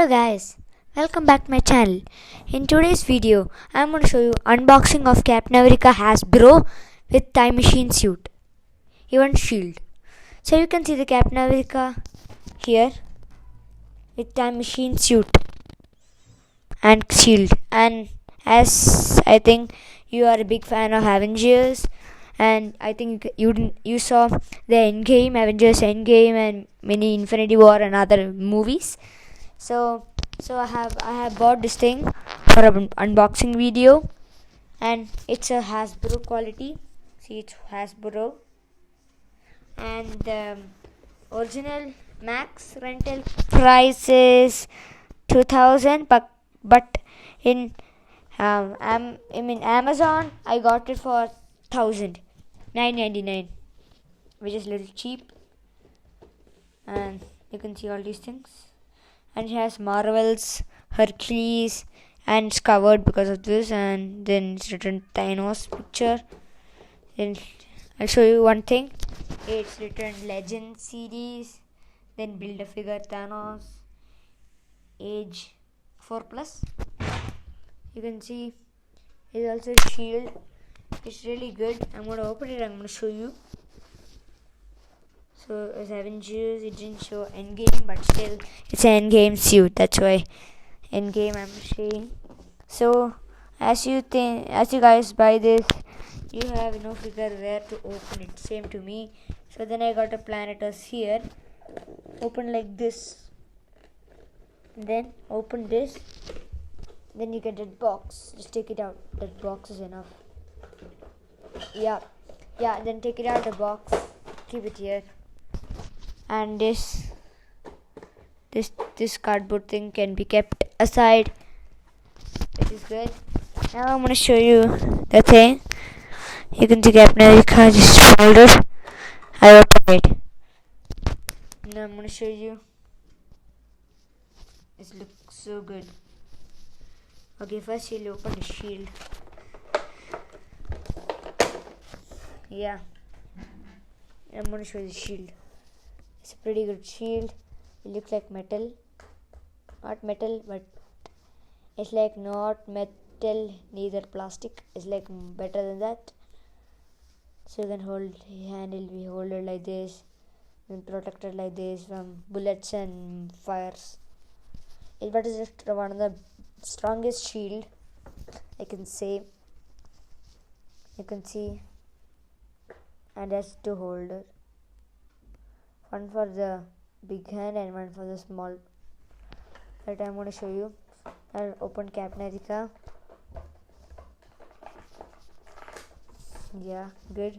Hello guys, welcome back to my channel. In today's video, I'm going to show you unboxing of Captain America Hasbro with time machine suit, even shield. So you can see the Captain America here with time machine suit and shield. And as I think you are a big fan of Avengers, and I think you saw the Endgame, Avengers Endgame, and many Infinity War and other movies. So I have bought this thing for an unboxing video, and it's a Hasbro quality. See, it's Hasbro, and the original max rental price is 2000, but in Amazon I got it for 1999, which is a little cheap. And you can see all these things. And it has Marvels, Hercules, and it's covered because of this. And then it's written Thanos picture. Then I'll show you one thing. It's written Legend series. Then Build a Figure Thanos, age 4+. You can see it's also a shield. It's really good. I'm going to open it. I'm going to show you. So as Avengers, it didn't show Endgame, but still it's an Endgame suit. That's why Endgame I'm saying. So as you guys buy this, you have no figure where to open it. Same to me. So then I got a Planetus here. Open like this. Then open this. Then you get that box. Just take it out. That box is enough. Yeah. Then take it out the box. Keep it here. And this cardboard thing can be kept aside, which is good. Now I'm gonna show you the thing. You can see Captain America just folded. I opened it. Now I'm gonna show you. This looks so good. Okay, first you'll open the shield. Yeah, I'm gonna show you the shield. It's a pretty good shield. It looks like metal. Not metal, but it's like not metal, neither plastic. It's like better than that. So you can hold, handle be holded like this, and protected like this from bullets and fires. But it's just one of the strongest shield, I can say. You can see, and that's two holder. One for the big hand and one for the small. Right, I'm going to show you. I'll open Captain America. Yeah, good.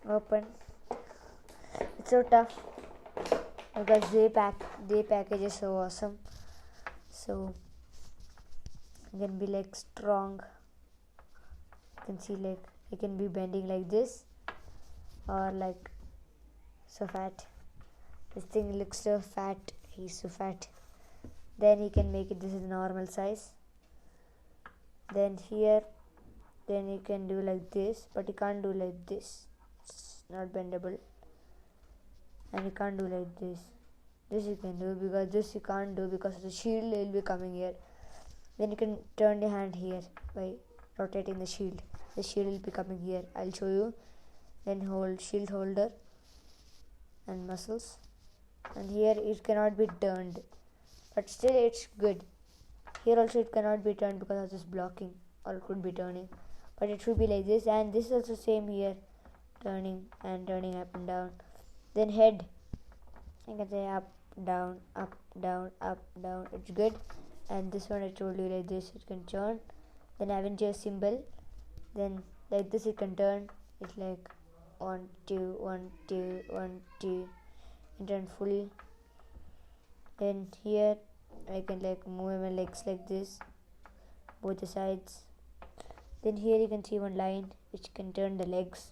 Open. It's so tough because their package is so awesome. So it can be like strong. You can see like it can be bending like this, or like so fat. This thing looks so fat. He's so fat. Then he can make it this is normal size. Then here, then you can do like this, but you can't do like this. It's not bendable. And you can't do like this. This you can do, because this you can't do because the shield will be coming here. Then you can turn your hand here by rotating the shield. The shield will be coming here. I'll show you. Then hold shield holder and muscles. And here it cannot be turned, but still it's good. Here also it cannot be turned because of this blocking, or it could be turning, but it should be like this. And this is also same here, turning up and down. Then head, you can say up, down, up, down, up, down. It's good. And this one I told you like this, it can turn. Then Avengers symbol. Then like this it can turn. It's like 1, 2, 1, 2, 1, 2. And turn fully. Then here I can like move my legs like this, both the sides. Then here you can see one line which can turn the legs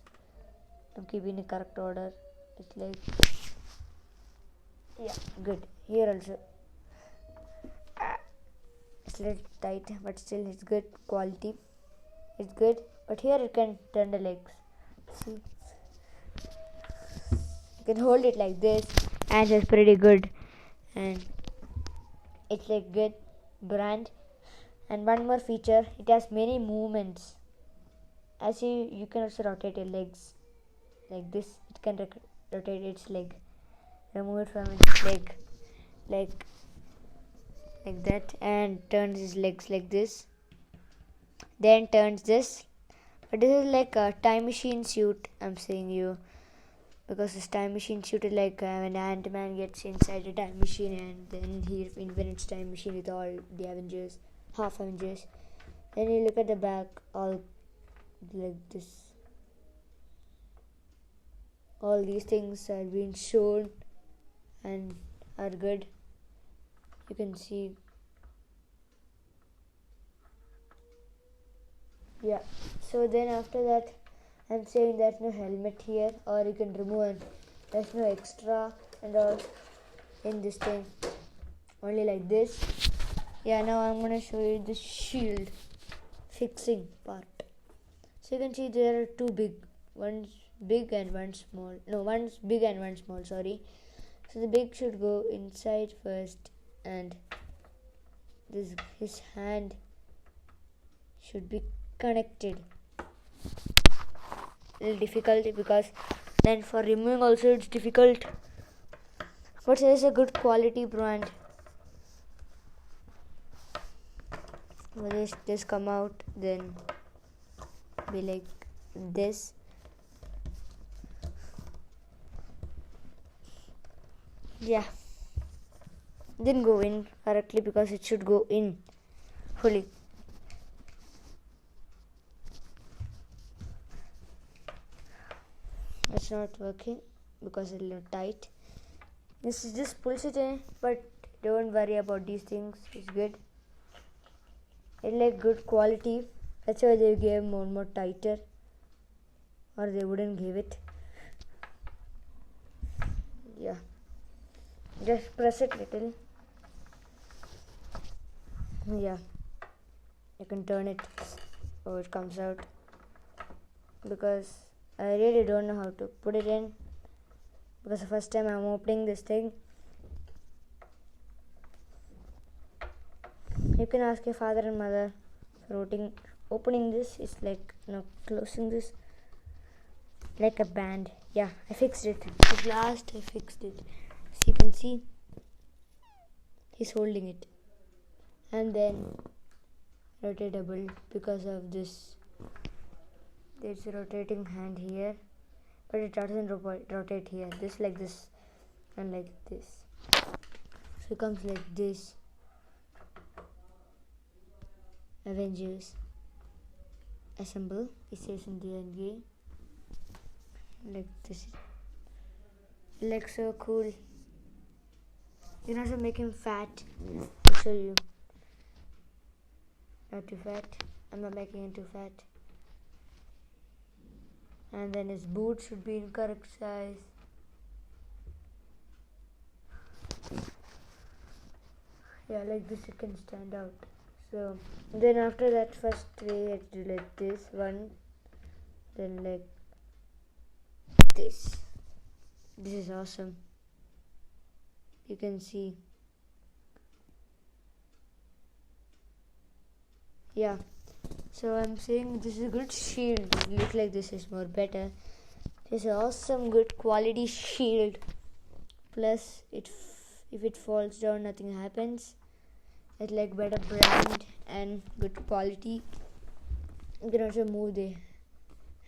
to keep in a correct order. It's like, yeah, good. Here also it's a little tight, but still it's good quality. It's good. But here it can turn the legs. See, You can hold it like this, and it's pretty good, and it's like good brand. And one more feature, it has many movements. As you can also rotate your legs like this. It can rotate its leg, remove it from its leg, like that, and turns his legs like this, then turns this. But this is like a time machine suit, I'm saying you, because this time machine suit is like when Ant-Man gets inside a time machine and then he invents time machine with all the Avengers, half Avengers. Then you look at the back, all like this. All these things are being shown and are good. You can see. Yeah. So then after that, I'm saying there's no helmet here, or you can remove it. There's no extra and all in this thing. Only like this. Yeah. Now I'm gonna show you the shield fixing part. So you can see there are two big. One's big and one small. No, one's big and one small. Sorry. So the big should go inside first, and his hand should be connected. A little difficult because then for removing also it's difficult. But it is a good quality brand. When this come out, then be like this. Yeah, didn't go in correctly because it should go in fully. It's not working because it's a little tight. This just pulls it in, but don't worry about these things. It's good. It's like good quality. That's why they gave more tighter, or they wouldn't give it. Yeah. Just press it little. Yeah. You can turn it so it comes out. Because I really don't know how to put it in. Because the first time I'm opening this thing. You can ask your father and mother for opening this. It's like closing this like a band. Yeah, I fixed it. At last I fixed it. So you can see he's holding it, and then rotatable because of this. There's a rotating hand here, but it doesn't rotate here. This like this and like this. So it comes like this. Avengers assemble. It says in the Endgame. Like this. It looks so cool. You can also make him fat. I'll show you. Not too fat. I'm not making him too fat. And then his boots should be in correct size. Yeah, like this it can stand out. So then after that, first we have to do like this one, then like this. This is awesome. You can see. Yeah. So I'm saying this is a good shield. It looks like this is more better. This is awesome, good quality shield. Plus, if it falls down, nothing happens. It's like better brand and good quality. You can also move the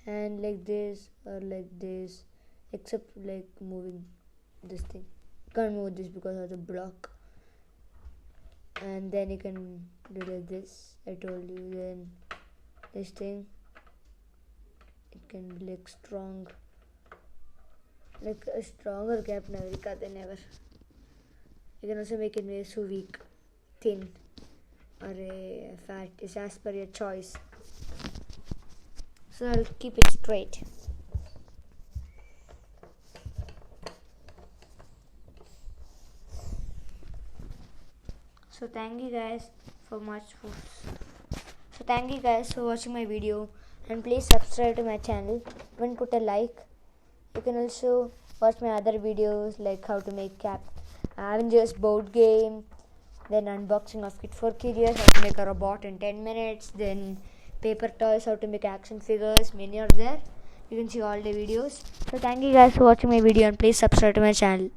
hand like this or like this, except like moving this thing. You can't move this because of the block. And then you can do like this. I told you. Then this thing, it can be like strong, like a stronger Captain America than ever. You can also make it way so weak, thin, or a fat. It's as per your choice. So I'll keep it straight. So thank you guys for watching my video, and please subscribe to my channel and put a like. You can also watch my other videos like how to make Avengers board game, then unboxing of Kit for Curious, how to make a robot in 10 minutes, then paper toys, how to make action figures. Many are there. You can see all the videos. So thank you guys for watching my video, and please subscribe to my channel.